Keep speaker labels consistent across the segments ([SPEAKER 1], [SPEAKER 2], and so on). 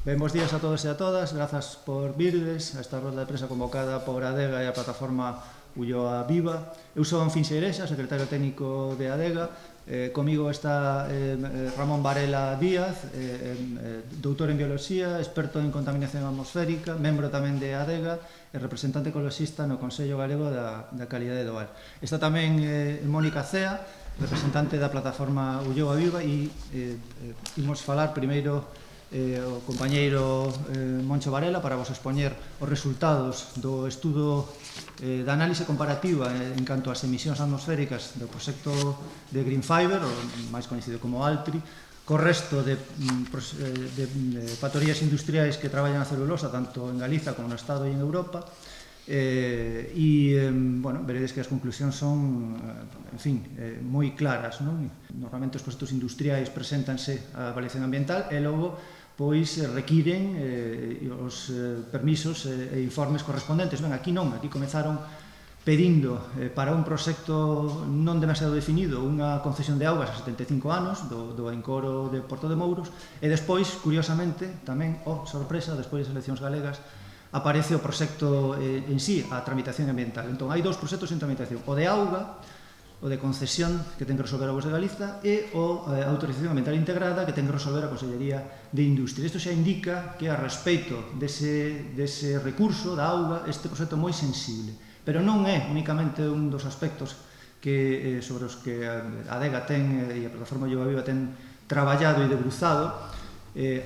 [SPEAKER 1] Ben, bons días a todos e a todas. Grazas por virdes a esta rolda de prensa convocada por ADEGA e a plataforma Ulloa Viva. Eu son Finxeirexa, secretario técnico de ADEGA. Comigo está Ramón Varela Díaz, doutor en bioloxía, experto en contaminación atmosférica, membro tamén de ADEGA e representante ecoloxista no Consello Galego da Calidade do Ar. Está tamén Mónica Cea, representante da plataforma Ulloa Viva, e imos falar primeiro o compañeiro Moncho Varela para vos expoñer os resultados do estudo de análise comparativa en canto ás emisións atmosféricas do proxecto de Green Fiber, o máis conhecido como ALTRI, co resto de factorías industriais que traballan a celulosa tanto en Galiza como no Estado e en Europa. Veredes que as conclusións son, en fin, moi claras, non? Normalmente os proxectos industriais preséntanse a avaliación ambiental e logo pois requiren os permisos e informes correspondentes. Ben, aquí non, aquí comezaron pedindo para un proxecto non demasiado definido unha concesión de augas a 75 anos do encoro de Porto de Mouros e despois, curiosamente, tamén, sorpresa, despois das eleccións galegas, aparece o proxecto en sí, a tramitación ambiental. Entón, hai dous proxectos en tramitación, o de auga, o de concesión que ten que resolver a Aguas de Galiza e a autorización ambiental integrada que ten que resolver a Consellería de Industria. Isto xa indica que a respeito dese recurso da auga este proxecto é moi sensible, pero non é únicamente un dos aspectos sobre os que a ADEGA ten e a plataforma Ulloa Viva ten traballado e debruzado.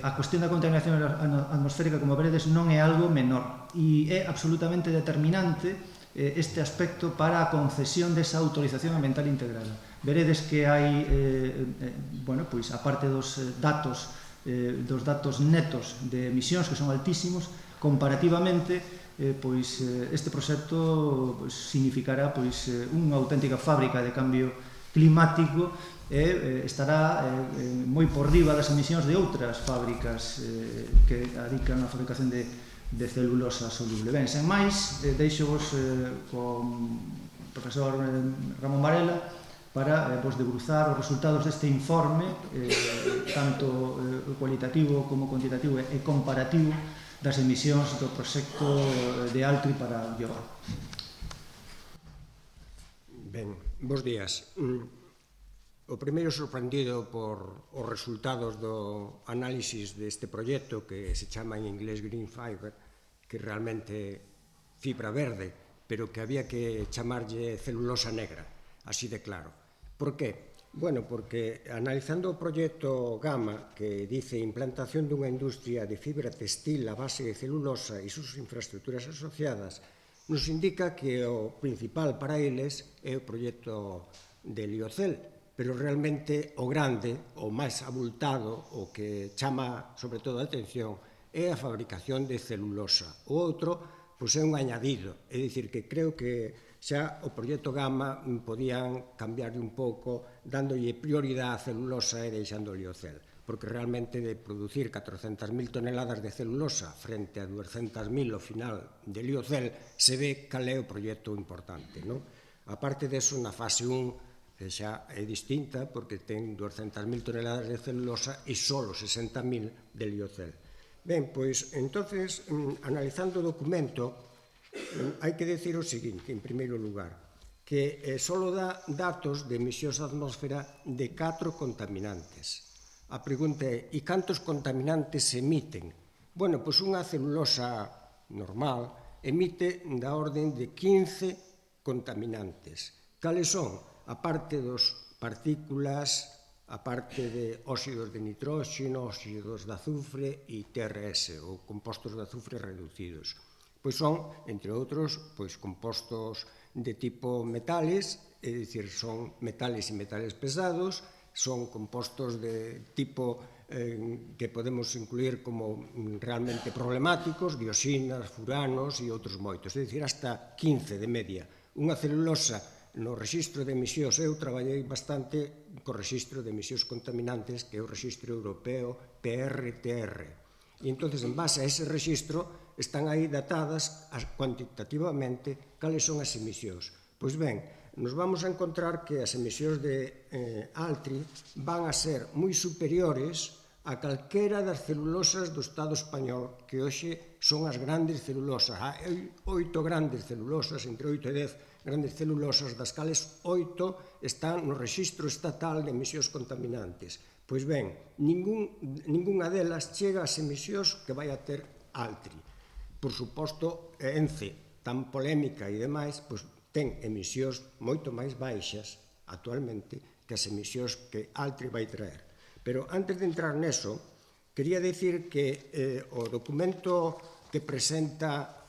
[SPEAKER 1] A cuestión da contaminación atmosférica, como veredes, non é algo menor e é absolutamente determinante este aspecto para a concesión desa autorización ambiental integrada. Veredes que hai, a parte dos datos netos de emisións que son altísimos, comparativamente, este proxecto significará unha auténtica fábrica de cambio climático e estará moi por riba das emisións de outras fábricas que adican á fabricación de celulosa soluble. Ben, sen máis, deixo-vos con o profesor Ramón Varela para vos debruzar os resultados deste informe, tanto cualitativo como cuantitativo e comparativo das emisións do proxecto de ALTRI para Ulloa.
[SPEAKER 2] Ben, bons días. O primeiro sorprendido por os resultados do análisis deste proxecto que se chama en inglés Green Fiber, que realmente fibra verde, pero que había que chamarlle celulosa negra, así de claro. Por qué? Bueno, porque analizando o proxecto Gama, que dice implantación dunha industria de fibra textil a base de celulosa e sus infraestructuras asociadas, nos indica que o principal para eles é o proxecto de Liocel, pero realmente o grande, o máis abultado, o que chama sobre todo a atención, é a fabricación de celulosa. O outro, é un añadido, é dicir, que creo que xa o proxecto Gama podían cambiarle un pouco, dándolle prioridade á celulosa e deixando o Liocel, porque realmente de producir 400.000 toneladas de celulosa frente a 200.000 ao final de Liocel, se ve cal é o proxecto importante, non? A parte deso, na fase 1, xa é distinta porque ten 200.000 toneladas de celulosa e só 60.000 de Liocel. Ben, pois, entonces, analizando o documento, hai que decir o seguinte, en primeiro lugar, que só dá datos de emisións á atmosfera de 4 contaminantes. A pregunta é, e cantos contaminantes se emiten? Bueno, pois unha celulosa normal emite da orden de 15 contaminantes. Cales son? A parte dos partículas, a parte de óxidos de nitróxeno, óxidos de azufre e TRS, ou compostos de azufre reducidos. Pois son, entre outros, compostos de tipo metales, é dicir, son metales e metales pesados, son compostos de tipo que podemos incluir como realmente problemáticos, dioxinas, furanos e outros moitos, é dicir, hasta 15 de media. Unha celulosa no rexistro de emisións, eu traballei bastante co rexistro de emisións contaminantes, que é o rexistro europeo PRTR. E entón, en base a ese rexistro, están aí datadas cuantitativamente cales son as emisións. Pois ben, nos vamos a encontrar que as emisións de ALTRI van a ser moi superiores a calquera das celulosas do Estado español, que hoxe son as grandes celulosas. Hai 8 grandes celulosas, entre 8 e 10 grandes celulosas, das cales 8 están no rexistro estatal de emisións contaminantes. Pois ben, ningunha delas chega ás emisións que vai a ter Altri. Por suposto, ENCE, tan polémica e demais, pois ten emisións moito máis baixas actualmente que as emisións que Altri vai traer. Pero antes de entrar neso, quería decir que o documento que presenta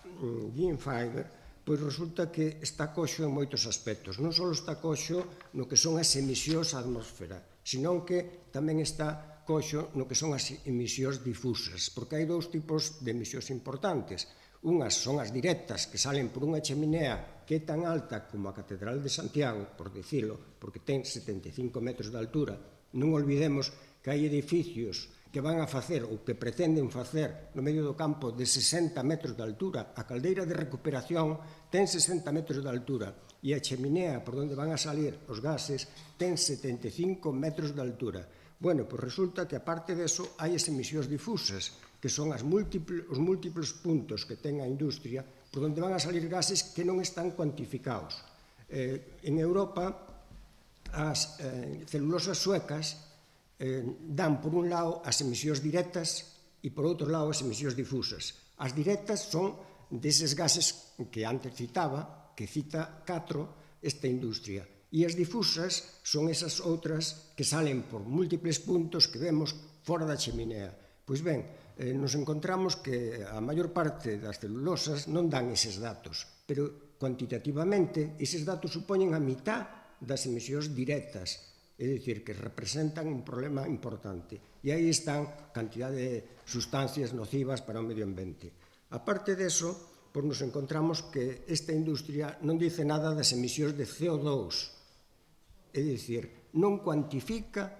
[SPEAKER 2] Green Fiber, pois resulta que está coxo en moitos aspectos. Non só está coxo no que son as emisións á atmosfera, senón que tamén está coxo no que son as emisións difusas, porque hai 2 tipos de emisións importantes. Unhas son as directas, que salen por unha cheminea que é tan alta como a Catedral de Santiago, por dicilo, porque ten 75 metros de altura. Non olvidemos que hai edificios que van a facer ou que pretenden facer no medio do campo de 60 metros de altura. A caldeira de recuperación ten 60 metros de altura e a cheminea por onde van a salir os gases ten 75 metros de altura. Bueno, pois resulta que aparte deso hai as emisións difusas, que son os múltiplos puntos que ten a industria por onde van a salir gases que non están cuantificados. En Europa, as celulosas suecas dan por un lado as emisións directas e por outro lado as emisións difusas. As directas son deses gases que antes citaba, que cita 4 esta industria, e as difusas son esas outras que salen por múltiples puntos que vemos fora da cheminea. Pois ben, nos encontramos que a maior parte das celulosas non dan eses datos, pero cuantitativamente eses datos supoñen a mitad das emisións directas, é dicir, que representan un problema importante. E aí están cantidad de sustancias nocivas para o medio ambiente. A parte deso, pois nos encontramos que esta industria non dice nada das emisións de CO2, é dicir, non cuantifica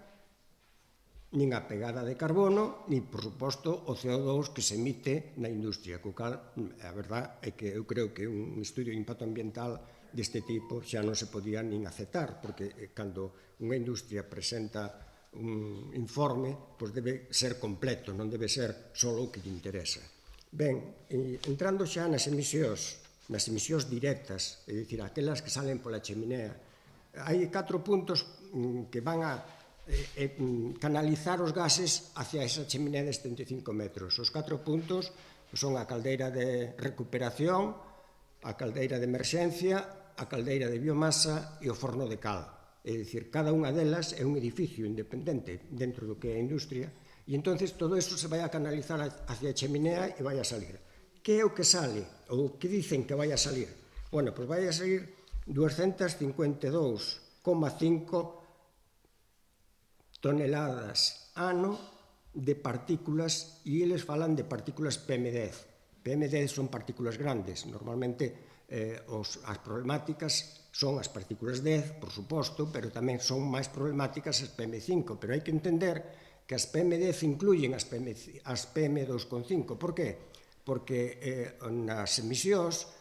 [SPEAKER 2] nin a pegada de carbono, nin, por suposto, o CO2 que se emite na industria, co cal, a verdad é que eu creo que un estudio de impacto ambiental deste tipo xa non se podía nin aceptar, porque cando unha industria presenta un informe, pois debe ser completo, non debe ser só o que lle interesa. Ben, entrando xa nas emisións directas, é dicir, aquelas que salen pola cheminea, hai 4 puntos que van a canalizar os gases hacia esa cheminea de 75 metros. Os 4 puntos son a caldeira de recuperación, a caldeira de emerxencia, a caldeira de biomasa e o forno de cal. É dicir, cada unha delas é un edificio independente dentro do que é a industria e entonces todo iso se vai a canalizar hacia a cheminea e vai a salir. Que é o que sale? Ou que dicen que vai a salir? Bueno, pois vai a salir 252,5 toneladas ano de partículas e eles falan de partículas PM10. PM10 son partículas grandes, normalmente as problemáticas son as partículas 10, por suposto, pero tamén son máis problemáticas as PM5, pero hai que entender que as PM10 incluyen as PM2,5. Por qué? Porque nas emisións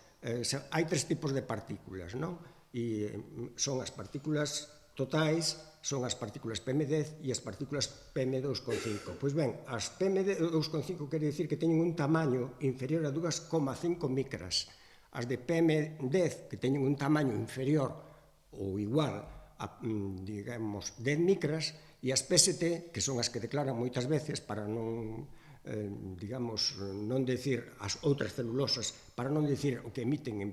[SPEAKER 2] hai 3 tipos de partículas, non? E son as partículas totais, son as partículas PM10 e as partículas PM2,5. Pois ben, as PM2,5 quere dicir que teñen un tamaño inferior a 2,5 micras. As de PM10, que teñen un tamaño inferior ou igual a, digamos, 10 micras, e as PST, que son as que declaran moitas veces para non, digamos, non decir as outras celulosas, para non decir o que emiten en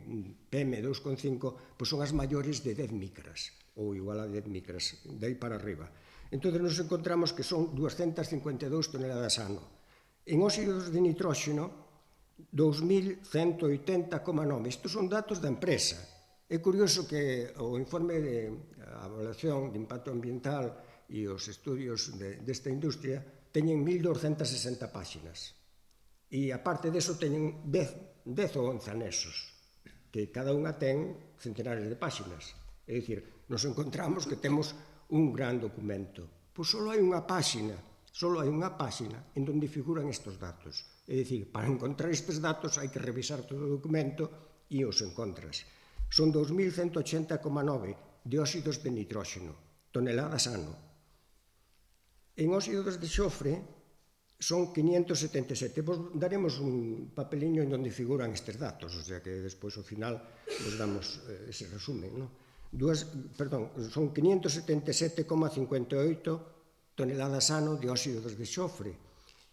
[SPEAKER 2] PM2,5, pois son as maiores de 10 micras, ou igual a 10 micras, de aí para arriba. Entón, nos encontramos que son 252 toneladas ano. En óxidos de nitróxeno, 2.180,9. Estos son datos da empresa. É curioso que o informe de evaluación de impacto ambiental e os estudios desta industria teñen 1.260 páxinas. E, aparte deso, teñen 10 ou 11 anexos, que cada unha ten centenares de páxinas. É dicir, nos encontramos que temos un gran documento. Pois só hai unha páxina en donde figuran estes datos. É dicir, para encontrar estes datos hai que revisar todo o documento e os encontras. Son 2.180,9 de óxidos de nitróxeno, toneladas ano. En óxidos de xofre son 577. Vos daremos un papeliño en onde figuran estes datos, o sea que despois ao final vos damos ese resumen, non? Son 577,58 toneladas ano de óxidos de xofre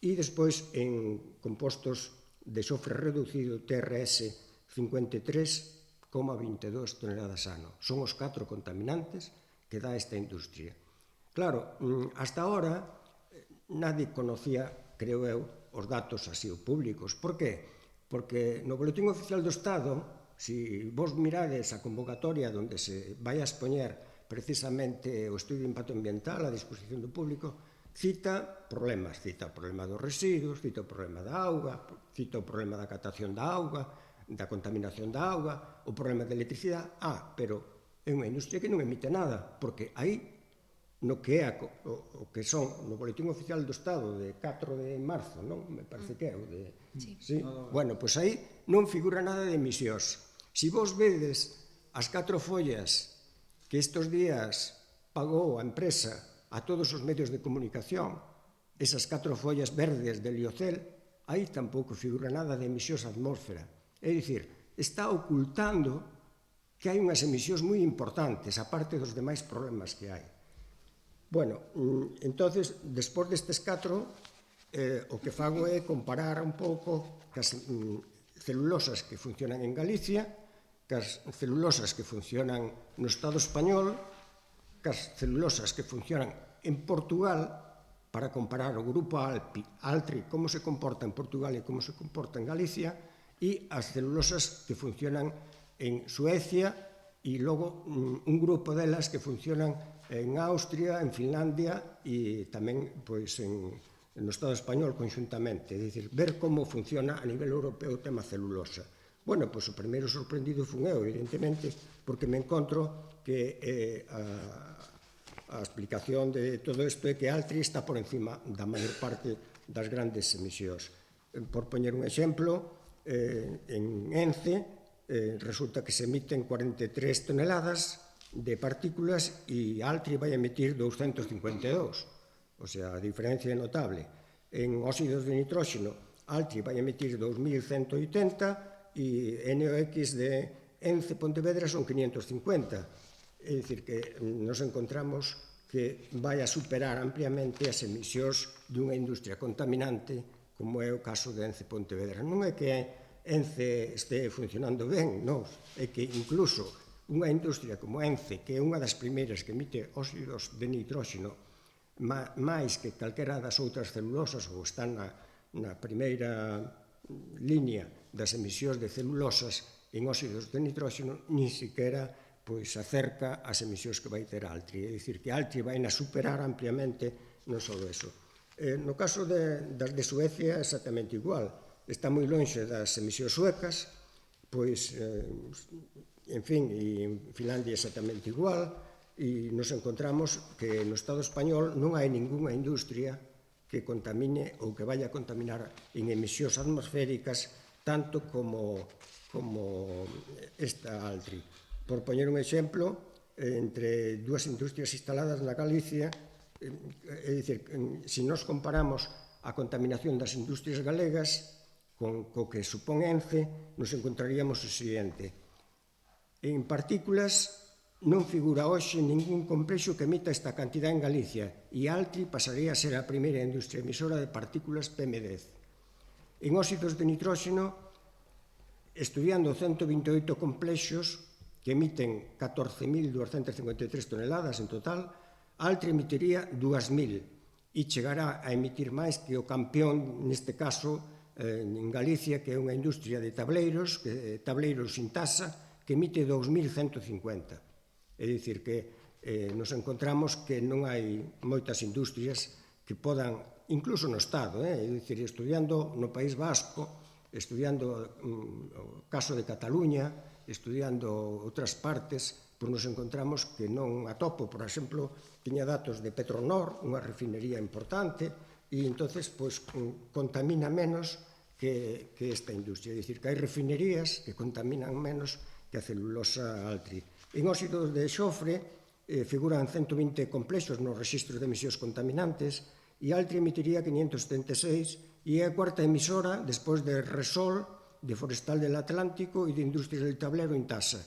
[SPEAKER 2] e despois en compostos de xofre reducido TRS 53,22 toneladas ano. Son os 4 contaminantes que dá esta industria. Claro, hasta ahora nadie conocía, creo eu, os datos así públicos. Por qué? Porque no Boletín Oficial do Estado, se vos mirades a convocatoria onde se vai a expoñer precisamente o estudio de impacto ambiental a disposición do público, cita problemas, cita o problema dos residuos, cita o problema da auga, cita o problema da captación da auga, da contaminación da auga, o problema da electricidade. Pero é unha industria que non emite nada, porque aí no que é o que son no Boletín Oficial do Estado de 4 de marzo, non? Me parece que é o de... Sí. Bueno, pois aí non figura nada de emisións. Se vos vedes as 4 follas que estes días pagou a empresa a todos os medios de comunicación, esas 4 follas verdes de Liocel, aí tampouco figura nada de emisións á atmósfera. É dicir, está ocultando que hai unhas emisións moi importantes, aparte dos demais problemas que hai. Bueno, entonces, despois destes 4, o que fago é comparar un pouco as celulosas que funcionan en Galicia, as celulosas que funcionan no Estado español, as celulosas que funcionan en Portugal, para comparar o grupo Altri, como se comporta en Portugal e como se comporta en Galicia, e as celulosas que funcionan en Suecia, e logo un grupo delas que funcionan en Austria, en Finlandia e tamén no Estado español conxuntamente. É dicir, ver como funciona a nivel europeo o tema celulosa. Bueno, pois o primeiro sorprendido fun eu, evidentemente, porque me encontro que a explicación de todo isto é que Altri está por encima da maior parte das grandes emisións. Por poñer un exemplo, en ENCE resulta que se emiten 43 toneladas de partículas e Altri vai emitir 252. O sea, a diferencia é notable. En óxidos de nitróxeno, Altri vai emitir 2180 e NOx de ENCE Pontevedra son 550. É dicir, que nos encontramos que vai a superar ampliamente as emisións dunha industria contaminante como é o caso de ENCE Pontevedra. Non é que ENCE este funcionando ben, non, é que incluso unha industria como ENCE, que é unha das primeiras que emite óxidos de nitróxeno máis que calquera das outras celulosas, ou está na primeira línea das emisións de celulosas en óxidos de nitróxeno, nin siquiera acerca as emisións que vai ter Altri. É dicir, que Altri vai na superar ampliamente non só eso. No caso das de Suecia é exactamente igual. Está moi lonxe das emisións suecas, en fin, e en Finlandia exactamente igual, e nos encontramos que no Estado español non hai ningunha industria que contamine ou que vaya a contaminar en emisións atmosféricas tanto como esta Altri. Por poñer un exemplo, entre dúas industrias instaladas na Galicia, é dicir, se nos comparamos a contaminación das industrias galegas co que supón ENCE, nos encontraríamos o seguinte. En partículas non figura hoxe ningún complexo que emita esta cantidad en Galicia e Altri pasaría a ser a primeira industria emisora de partículas PM10. En óxidos de nitróxeno, estudiando 128 complexos que emiten 14.253 toneladas en total, Altri emitiría 2.000 e chegará a emitir máis que o campeón, neste caso, en Galicia, que é unha industria de tableiros sin tasa, que emite 2.150. É dicir, que nos encontramos que non hai moitas industrias que podan, incluso no Estado, é dicir, estudiando no País Vasco, estudiando o caso de Cataluña, estudiando outras partes, nos encontramos que non atopo, por exemplo, tiña datos de Petronor, unha refinería importante, e entonces contamina menos que esta industria. É dicir, que hai refinerías que contaminan menos que a celulosa Altri. En óxidos de xofre, figuran 120 complexos nos rexistros de emisións contaminantes e Altri emitiría 576 e é a cuarta emisora despois de Repsol, de Forestal del Atlántico e de Industrias del Tablero en tasa.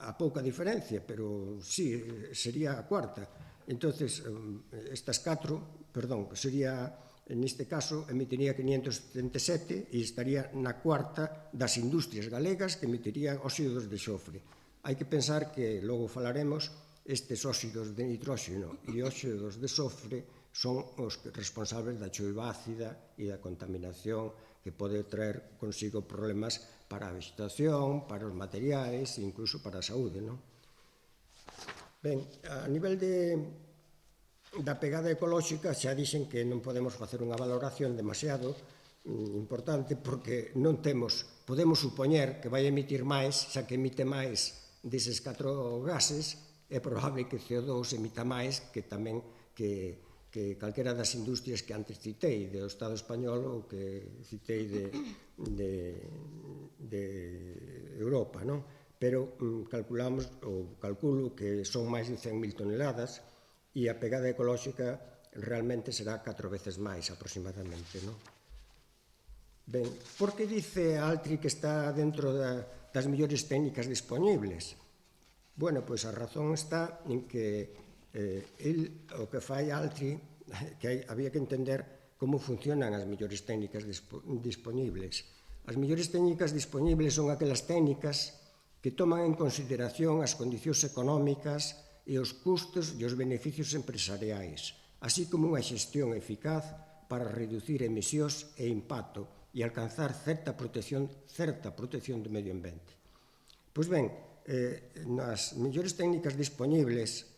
[SPEAKER 2] A pouca diferencia, pero sí, sería a cuarta. Entonces, estas catro, perdón, sería, neste caso, emitiría 577 e estaría na cuarta das industrias galegas que emitirían óxidos de xofre. Hai que pensar que, logo falaremos, estes óxidos de nitróxeno e óxidos de xofre son os responsables da choiva ácida e da contaminación que pode traer consigo problemas para a vegetación, para os materiais e incluso para a saúde, non? Ben, a nivel da pegada ecolóxica xa dixen que non podemos facer unha valoración demasiado importante porque non podemos supoñer que vai emitir máis, xa que emite máis deses 4 gases, é probable que CO2 emita máis que tamén que calquera das industrias que antes citei, do Estado español ou que citei de Europa, non? Pero calculo que son máis de 100.000 toneladas e a pegada ecolóxica realmente será 4 veces máis aproximadamente, non? Ben, por que dice Altri que está dentro das mellores técnicas disponibles? Bueno, pois a razón está en que o que fai Altri, que había que entender como funcionan as mellores técnicas disponibles. As mellores técnicas disponibles son aquelas técnicas que toman en consideración as condicións económicas e os custos e os beneficios empresariais, así como unha xestión eficaz para reducir emisións e impacto e alcanzar certa protección do medio ambiente. Pois ben, nas mellores técnicas disponibles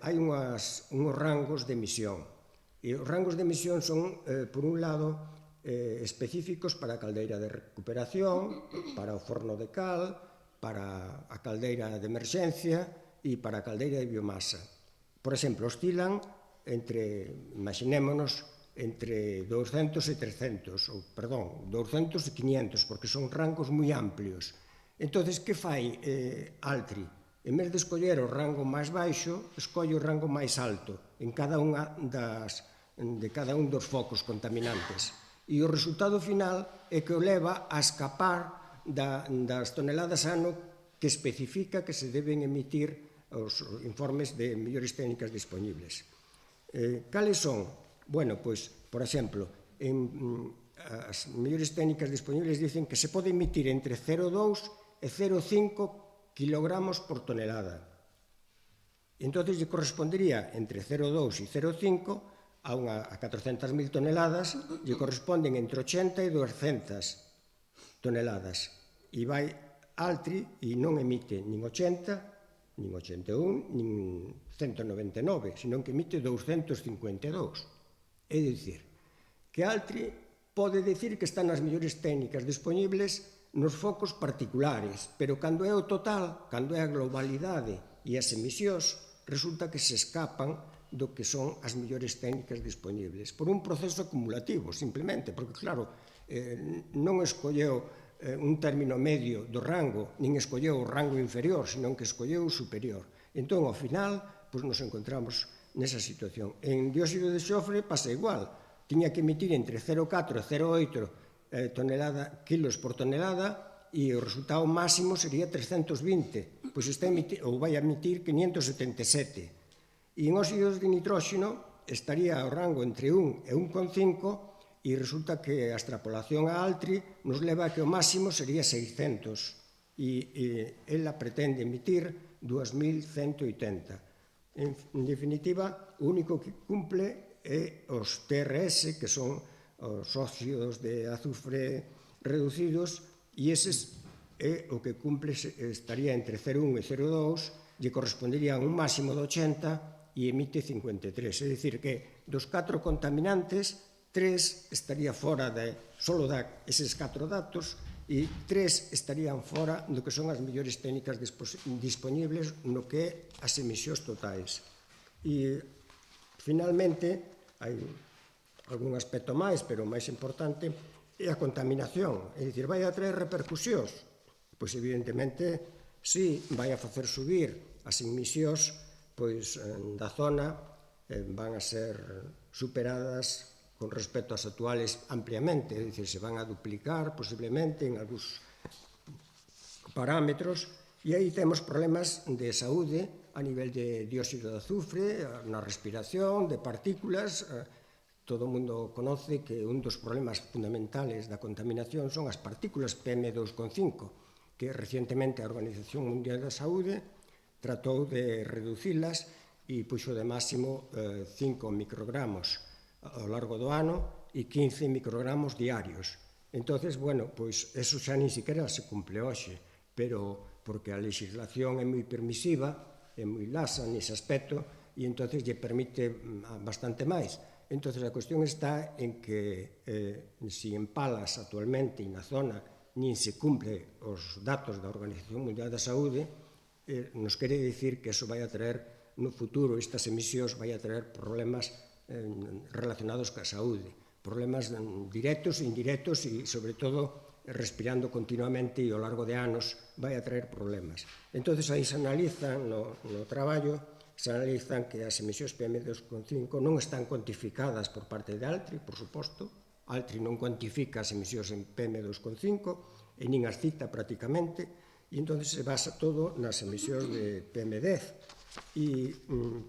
[SPEAKER 2] hai uns rangos de emisión. E os rangos de emisión son, por un lado, específicos para a caldeira de recuperación, para o forno de cal, para a caldeira de emerxencia e para a caldeira de biomasa. Por exemplo, oscilan imaginémonos, entre 200 e 300, ou, perdón, 200 e 500, porque son rangos moi amplios. Entón, que fai Altri? En vez de escoller o rango máis baixo, escolle o rango máis alto en cada un dos focos contaminantes. E o resultado final é que o leva a escapar das toneladas ano que especifica que se deben emitir os informes de mellores técnicas disponibles. Cales son? Bueno, pois, por exemplo, as mellores técnicas disponibles dicen que se pode emitir entre 0,2 e 0,5 kilogramos por tonelada. Entón, lle correspondería entre 0,2 e 0,5 a 400.000 toneladas, lle corresponden entre 80 e 200 toneladas. E vai Altri e non emite nin 80, nin 81, nin 199, senón que emite 252. É dicir, que Altri pode dicir que están as mellores técnicas disponibles nos focos particulares, pero cando é o total, cando é a globalidade e as emisións, resulta que se escapan do que son as mellores técnicas disponibles, por un proceso acumulativo, simplemente, porque, claro, non escolleu un término medio do rango, nin escolleu o rango inferior, senón que escolleu o superior. Entón, ao final, nos encontramos nesa situación. En dióxido de xofre pasa igual, tiña que emitir entre 0,4 e 0,8 kilos por tonelada e o resultado máximo sería 320, pois vai a emitir 577. E en óxidos de nitróxeno estaría ao rango entre 1 e 1,5 e resulta que a extrapolación a Altri nos leva a que o máximo sería 600 e ela pretende emitir 2180. En definitiva, o único que cumple é os TRS, que son os óxidos de azufre reducidos, e eses é o que cumple, estaría entre 0,1 e 0,2, lle correspondería a un máximo de 80 e emite 53. É dicir, que dos 4 contaminantes, 3 estaría fora solo eses 4 datos e 3 estarían fora do que son as mellores técnicas disponibles no que é as emisións totais. E, finalmente, hai algún aspecto máis, pero o máis importante é a contaminación. É dicir, vai a traer repercusións? Pois, evidentemente, sí, vai a facer subir as emisións pois, da zona van a ser superadas con respecto ás actuales ampliamente, é dicir, se van a duplicar posiblemente en algúns parámetros, e aí temos problemas de saúde a nivel de dióxido de azufre, na respiración, de partículas. Todo o mundo conoce que un dos problemas fundamentales da contaminación son as partículas PM2,5, que recientemente a Organización Mundial da Saúde tratou de reducilas e puxo de máximo 5 microgramos ao largo do ano e 15 microgramos diarios. Entonces, bueno, pois eso xa nin siquiera se cumple hoxe, pero porque a legislación é moi permisiva, é moi laxa nese aspecto, e entonces lle permite bastante máis. Entonces a cuestión está en que se en Palas actualmente e na zona nin se cumple os datos da Organización Mundial da Saúde, nos quere dicir que eso vai a traer no futuro, estas emisións vai a traer problemas relacionados ca saúde, problemas directos e indirectos e, sobre todo, respirando continuamente e ao largo de anos vai a traer problemas. Entón, aí se analizan no traballo, se analizan que as emisións PM2,5 non están cuantificadas por parte de Altri, por suposto. Altri non cuantifica as emisións en PM2,5 e nin as cita prácticamente, e entón se basa todo nas emisións de PM10. E,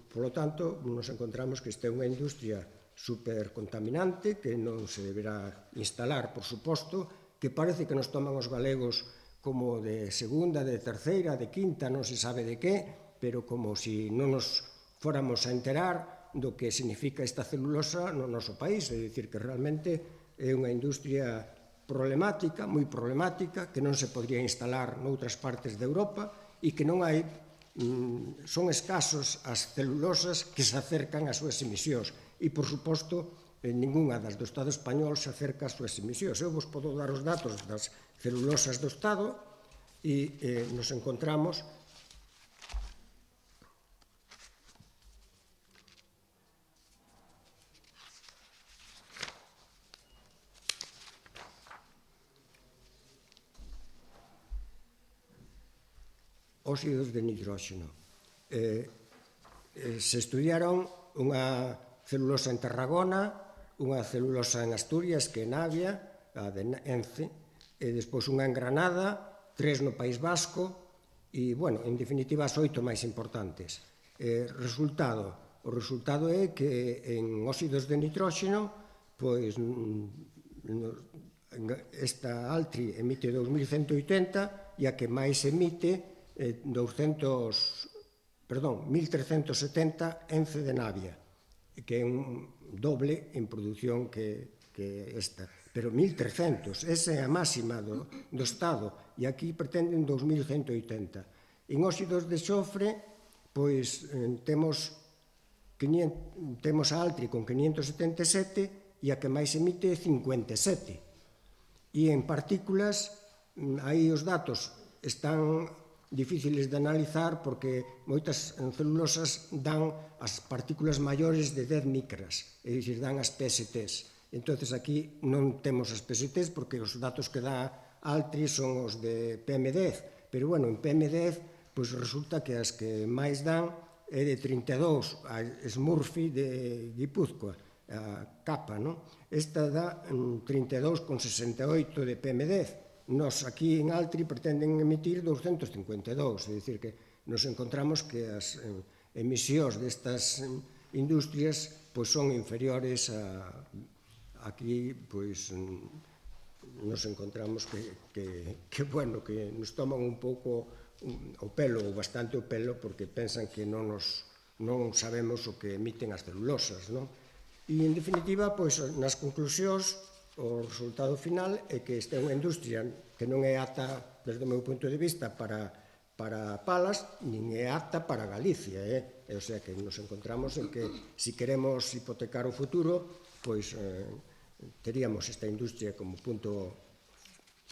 [SPEAKER 2] polo tanto, nos encontramos que esta é unha industria supercontaminante que non se deberá instalar, por suposto, que parece que nos toman os galegos como de segunda, de terceira, de quinta, non se sabe de que, pero como se non nos fóramos a enterar do que significa esta celulosa no noso país, é dicir, que realmente é unha industria problemática, moi problemática, que non se podría instalar noutras partes de Europa e que non hai, son escasos as celulosas que se acercan ás súas emisións e, por suposto, ningunha das do Estado español se acerca ás súas emisións. Eu vos podo dar os datos das celulosas do Estado e nos encontramos óxidos de nitróxeno. Se estudiaron unha celulosa en Tarragona, unha celulosa en Asturias, que é Navia, a de Ence, e despois unha en Granada, 3 no País Vasco, e, bueno, en definitiva, as 8 máis importantes. O resultado é que en óxidos de nitróxeno, pois, esta Altri emite 2180 e a que máis emite 1370 Ence de Navia, que é un doble en produción que esta. Pero 1300, esa é a máxima do Estado, e aquí pretenden 2180. En óxidos de xofre, pois temos a Altri con 577 e a que máis emite 57. E en partículas, aí os datos están difíciles de analizar porque moitas celulosas dan as partículas maiores de 10 micras, é dicir, dan as PSTs. Entón, aquí non temos as PSTs porque os datos que dá Altri son os de PM10, pero, bueno, en PM10, pois resulta que as que máis dan é de 32, a Smurfy de Guipúzcoa, a capa, non? Esta dá 32,68 de PM10. Nos aquí en Altri pretenden emitir 252, é dicir, que nos encontramos que as emisións destas industrias pois son inferiores a aquí, pois nos encontramos que bueno, que nos toman un pouco o pelo, ou bastante o pelo, porque pensan que non sabemos o que emiten as celulosas, non? E, en definitiva, pois, nas conclusións, o resultado final é que esta é unha industria que non é apta, desde o meu punto de vista, para Palas, nin é apta para Galicia. O sea, que nos encontramos en que, se queremos hipotecar o futuro, pois teríamos esta industria como punto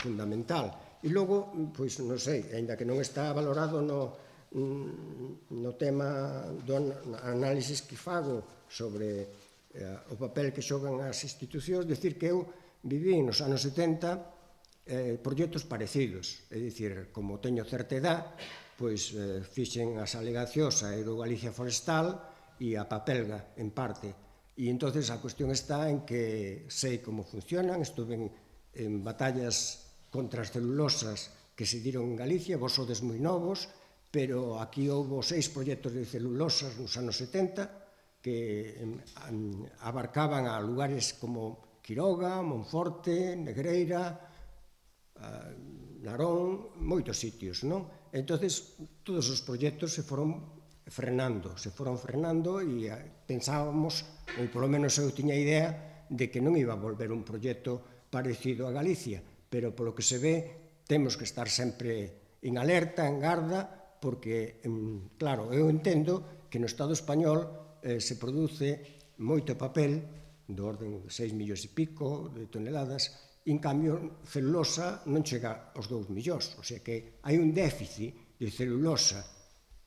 [SPEAKER 2] fundamental. E logo, pois, non sei, aínda que non está valorado no tema do análisis que fago sobre o papel que xogan as institucións, decir que eu viví nos anos 70 proxectos parecidos, é dicir, como teño certa edad, pois fixen a Sale Gaciosa e o Galicia Forestal e a Papelga, en parte. E entonces a cuestión está en que sei como funcionan, estuve en batallas contra as celulosas que se diron en Galicia, vos sodes moi novos, pero aquí houve 6 proxectos de celulosas nos anos 70 que abarcaban a lugares como Quiroga, Monforte, Negreira, Narón, moitos sitios, non? Entonces, todos os proxectos se foron frenando e pensábamos, ou polo menos eu tiña idea, de que non iba a volver un proxecto parecido a Galicia, pero polo que se ve, temos que estar sempre en alerta, en garda, porque, claro, eu entendo que no Estado español se produce moito papel, do orden de 6 millóns e pico de toneladas, e, en cambio, celulosa non chega aos 2 millóns, o sea que hai un déficit de celulosa,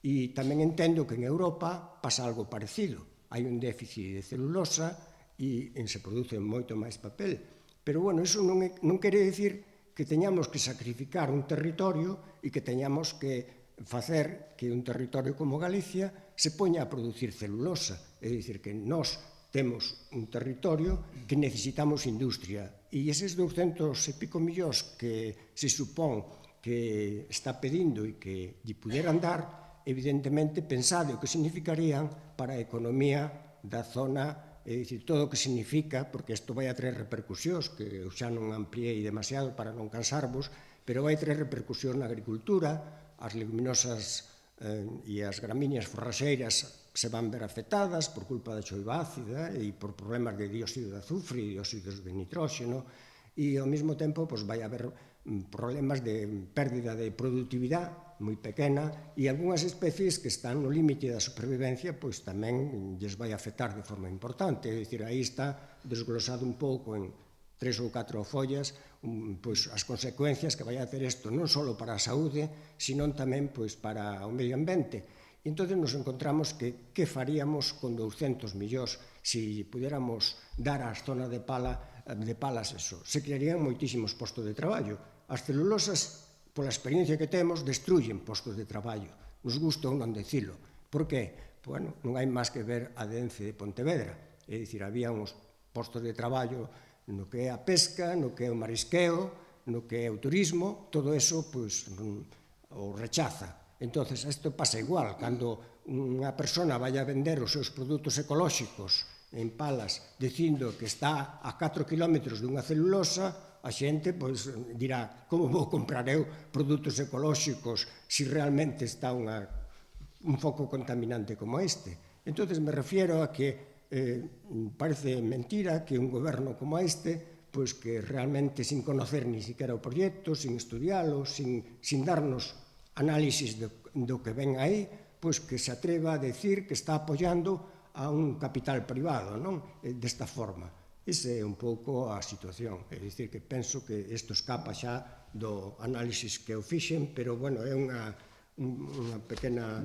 [SPEAKER 2] e tamén entendo que en Europa pasa algo parecido, hai un déficit de celulosa e se produce moito máis papel, pero, bueno, iso non quere dicir que teñamos que sacrificar un territorio e que teñamos que facer que un territorio como Galicia se poña a producir celulosa. É dicir, que nós temos un territorio que necesitamos industria e eses 200 e pico millóns que se supón que está pedindo e que lle puderan dar, evidentemente pensade o que significarían para a economía da zona, é dicir, todo o que significa, porque isto vai a traer repercusións, que eu xa non ampliei demasiado para non cansarvos, pero vai traer repercusións na agricultura, as leguminosas e as gramíneas forraxeiras se van ver afectadas por culpa da choiva ácida e por problemas de dióxido de azufre e dióxidos de nitróxeno, e ao mesmo tempo vai haber problemas de pérdida de productividade moi pequena, e algunhas especies que están no límite da supervivencia pois tamén lles vai afectar de forma importante. É dicir, aí está desglosado un pouco en 3 ou 4 follas pois as consecuencias que vai a ter isto non só para a saúde, sino tamén pois para o medio ambiente. E entón nos encontramos que faríamos con 200 millóns se pudiéramos dar á zona de palas eso. Se crearían moitísimos postos de traballo. As celulosas, pola experiencia que temos, destruyen postos de traballo. Nos gusta ou non dicilo. Por que? Bueno, non hai máis que ver a de Ence de Pontevedra. É dicir, había uns postos de traballo no que é a pesca, no que é o marisqueo, no que é o turismo, todo eso pois o rechaza. Entonces, isto pasa igual, cando unha persona vai a vender os seus produtos ecolóxicos en Palas dicindo que está a 4 kilómetros dunha celulosa, a xente pois dirá, como vou comprar eu produtos ecolóxicos se realmente está un foco contaminante como este? Entonces, me refiero a que parece mentira que un goberno como este, pois que realmente sin conocer ni siquiera o proxecto, sin estudialo, sin darnos análisis do que ven aí, pois que se atreva a decir que está apoiando a un capital privado, non? Desta forma. Esa é un pouco a situación. É dicir, que penso que isto escapa xa do análisis que eu fixen, pero, bueno, é unha pequena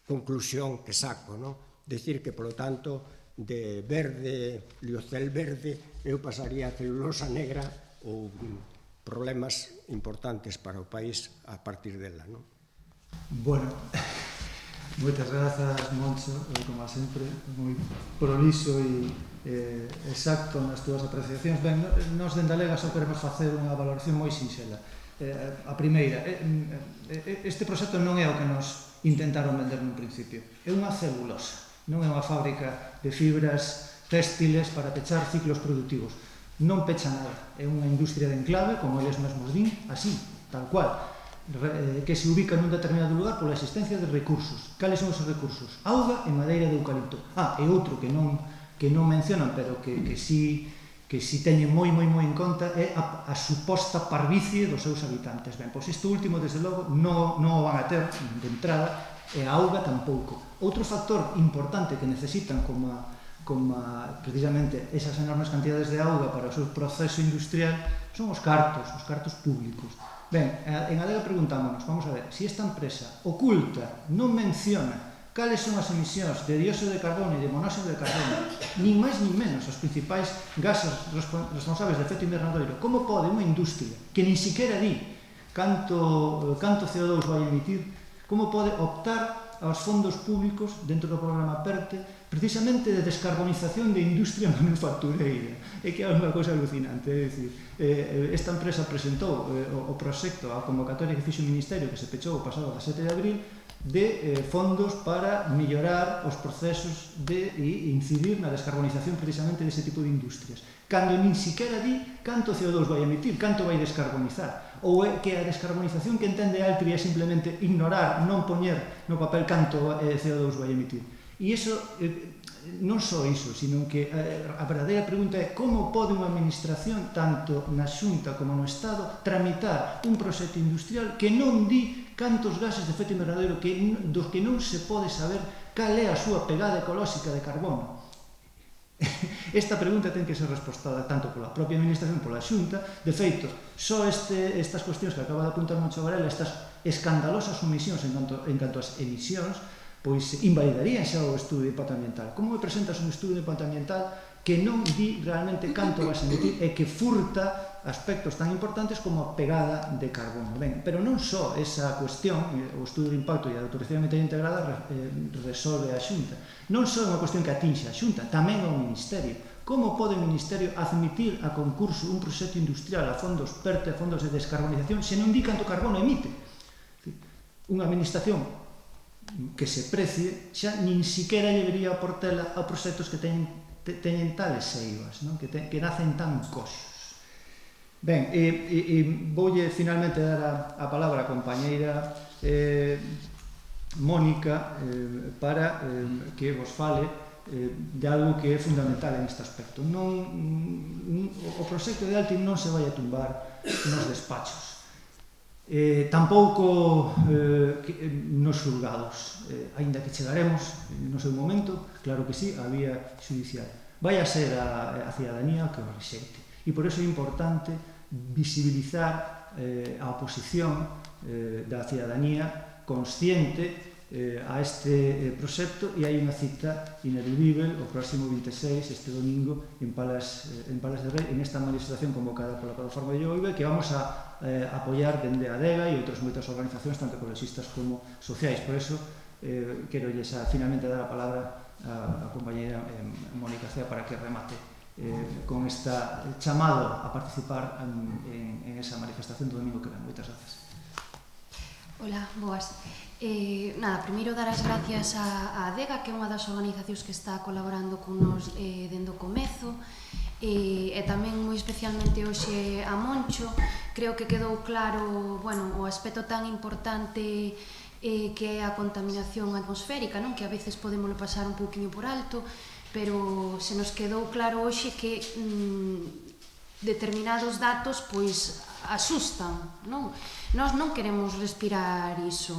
[SPEAKER 2] conclusión que saco, non? Decir que, polo tanto, de verde, liocel verde, eu pasaría a celulosa negra ou problemas importantes para o país a partir dela, non?
[SPEAKER 1] Bueno, moitas grazas, Moncho, como sempre, moi prolixo e exacto nas túas apreciacións. Ben, nós dende Alega só queremos facer unha valoración moi sinxela. A primeira, este proxecto non é o que nos intentaron vender nun principio, é unha celulosa. Non é unha fábrica de fibras téxtiles para pechar ciclos productivos. Non pecha nada. É unha industria de enclave, como eles mesmos din, así, tal cual, que se ubica nun determinado lugar pola existencia de recursos. Cales son os recursos? Auga e madeira de eucalipto. E outro que non mencionan, pero que si teñen moi en conta, é a suposta parvicie dos seus habitantes. Ben, pois isto último, desde logo, non o van a ter de entrada, e a auga tampouco. Outro factor importante que necesitan como precisamente esas enormes cantidades de auga para o seu proceso industrial son os cartos públicos. Ben, en Alega preguntámonos, vamos a ver, se esta empresa oculta, non menciona cales son as emisións de dióxido de carbono e de monóxido de carbono, nin máis nin menos os principais gases responsables de efecto invernadoiro, como pode unha industria que nin siquiera di canto CO2 vai emitir, como pode optar aos fondos públicos dentro do programa PERTE precisamente de descarbonización de industria manufactureira. É que é unha cousa alucinante, é dicir, esta empresa presentou o proxecto a convocatoria que fixo o Ministerio, que se pechou o pasado 17 de abril, de fondos para mellorar os procesos de incidir na descarbonización precisamente dese tipo de industrias. Cando nin siquiera di canto CO2 vai emitir, canto vai descarbonizar. Ou é que a descarbonización que entende Altri é simplemente ignorar, non poñer no papel canto CO2 vai emitir. E iso, non só iso, sino que a verdadeira pregunta é como pode unha administración, tanto na Xunta como no Estado, tramitar un proxecto industrial que non di cantos gases de efecto invernadoiro dos que non se pode saber cal é a súa pegada ecolóxica de carbono. Esta pregunta ten que ser respostada tanto pola propia administración, pola Xunta. De feito, só estas cuestións que acaba de apuntar Moncho Varela, estas escandalosas omisións en canto ás emisións, pois invalidarían xa o estudo de impacto ambiental. Como me presentas un estudo de impacto ambiental que non di realmente canto vas a emitir e que furta aspectos tan importantes como a pegada de carbono? Ben, pero non só esa cuestión, o estudo de impacto e a autorización ambiental integrada resolve a Xunta. Non só é unha cuestión que atinxe a Xunta, tamén ao Ministerio. Como pode o Ministerio admitir a concurso un proxecto industrial a fondos PERTE, a fondos de descarbonización, se non di canto carbono emite? Unha administración que se precie xa nin siquiera lle vería a portela a proxectos que teñen tales eivas, que nacen tan coxos. Ben, voulle finalmente dar a palabra a compañeira Mónica para que vos fale de algo que é fundamental en este aspecto. O proxecto de Altri non se vai a tumbar nos despachos. Tampouco nos xulgados, aínda que chegaremos no seu momento, claro que sí, a vía judicial. Vai a ser a cidadanía que o rexeite. E por iso é importante visibilizar a oposición da cidadanía consciente a este proxecto, e hai unha cita ineludible o próximo 26, este domingo, en Palas de Rei, en esta manifestación convocada pola plataforma de Lloive, que vamos a apoiar dende a ADEGA e outras moitas organizacións, tanto ecologistas como sociais. Por iso, quero finalmente dar a palabra a compañeira Mónica Cea para que remate con esta chamado a participar en esa manifestación do domingo que ven. Moitas gracias.
[SPEAKER 3] Hola, boas. Nada, primeiro dar as gracias a ADEGA, que é unha das organizacións que está colaborando con nos dende o comezo, e tamén moi especialmente hoxe a Moncho. Creo que quedou claro, bueno, o aspecto tan importante que é a contaminación atmosférica, non? Que a veces podemos pasar un pouquiño por alto, pero se nos quedou claro hoxe que determinados datos pois asustan, non? Nós non queremos respirar iso.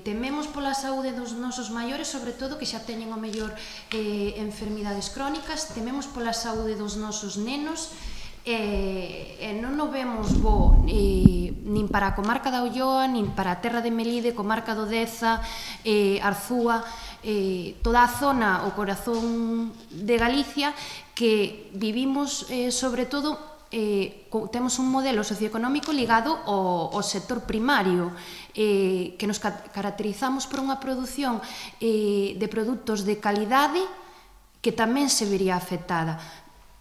[SPEAKER 3] Tememos pola saúde dos nosos maiores, sobre todo que xa teñen o mellor enfermidades crónicas, tememos pola saúde dos nosos nenos, e non o vemos bo nin para a comarca da Ulloa, nin para a terra de Melide, comarca do Deza, Arzúa, toda a zona, o corazón de Galicia, que vivimos sobre todo, temos un modelo socioeconómico ligado ao sector primario, que nos caracterizamos por unha produción de produtos de calidade que tamén se vería afectada.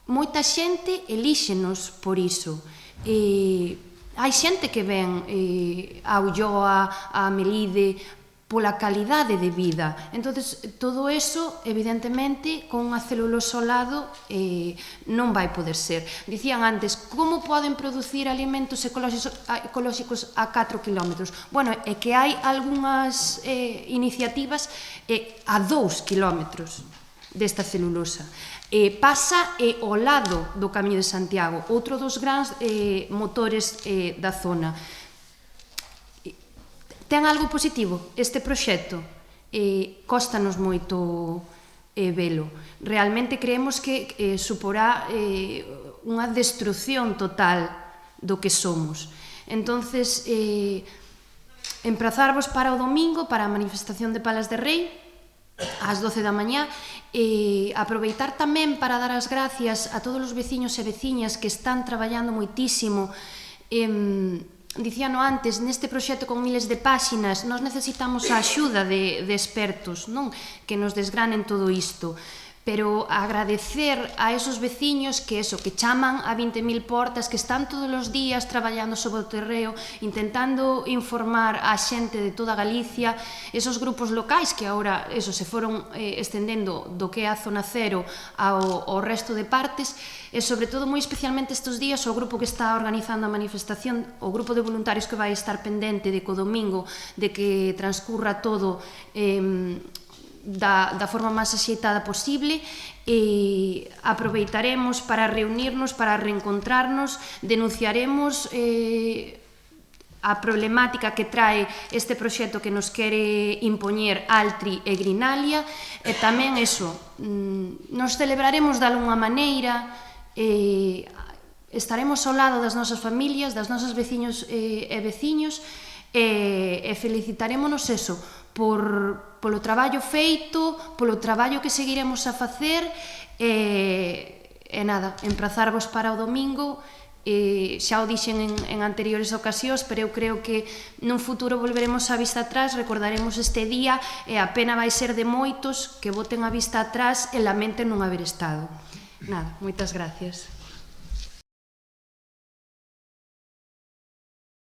[SPEAKER 3] Moita xente elíxenos por iso. Hai xente que ven a Ulloa, a Melide, pola calidade de vida. Entonces, todo eso, evidentemente, con unha celulosa ao lado, non vai poder ser. Dicían antes, como poden producir alimentos ecolóxicos a 4 kilómetros? Bueno, é que hai algunhas iniciativas a 2 kilómetros desta celulosa. Pasa ao lado do Camiño de Santiago, outro dos grandes motores da zona. Ten algo positivo este proxecto? Cóstanos moito velo. Realmente creemos que suporá unha destrucción total do que somos. Entonces, emprazarvos para o domingo, para a manifestación de Palas de Rei, ás 12 da mañá, aproveitar tamén para dar as gracias a todos os veciños e veciñas que están traballando moitísimo dicíano antes, neste proxecto con miles de páxinas, nós necesitamos a axuda de expertos, non? Que nos desgranen todo isto. Pero agradecer a esos veciños que chaman a 20.000 portas, que están todos os días traballando sobre o terreo, intentando informar a xente de toda Galicia, esos grupos locais que agora se foron estendendo do que é a zona cero ao resto de partes, e sobre todo moi especialmente estes días o grupo que está organizando a manifestación, o grupo de voluntarios que vai estar pendente de que o domingo de que transcurra todo da forma máis axeitada posible, e aproveitaremos para reunirnos, para reencontrarnos, denunciaremos a problemática que trae este proxecto que nos quere impoñer Altri e Grinalia, e tamén nos celebraremos de algunha maneira, estaremos ao lado das nosas familias, das nosas veciños e veciños, e felicitarémonos polo traballo feito, polo traballo que seguiremos a facer, e nada, emprazarvos para o domingo. Xa o dixen en anteriores ocasións, pero eu creo que nun futuro volveremos a vista atrás, recordaremos este día, e a pena vai ser de moitos que boten a vista atrás e lamenten non haber estado. Nada, moitas gracias.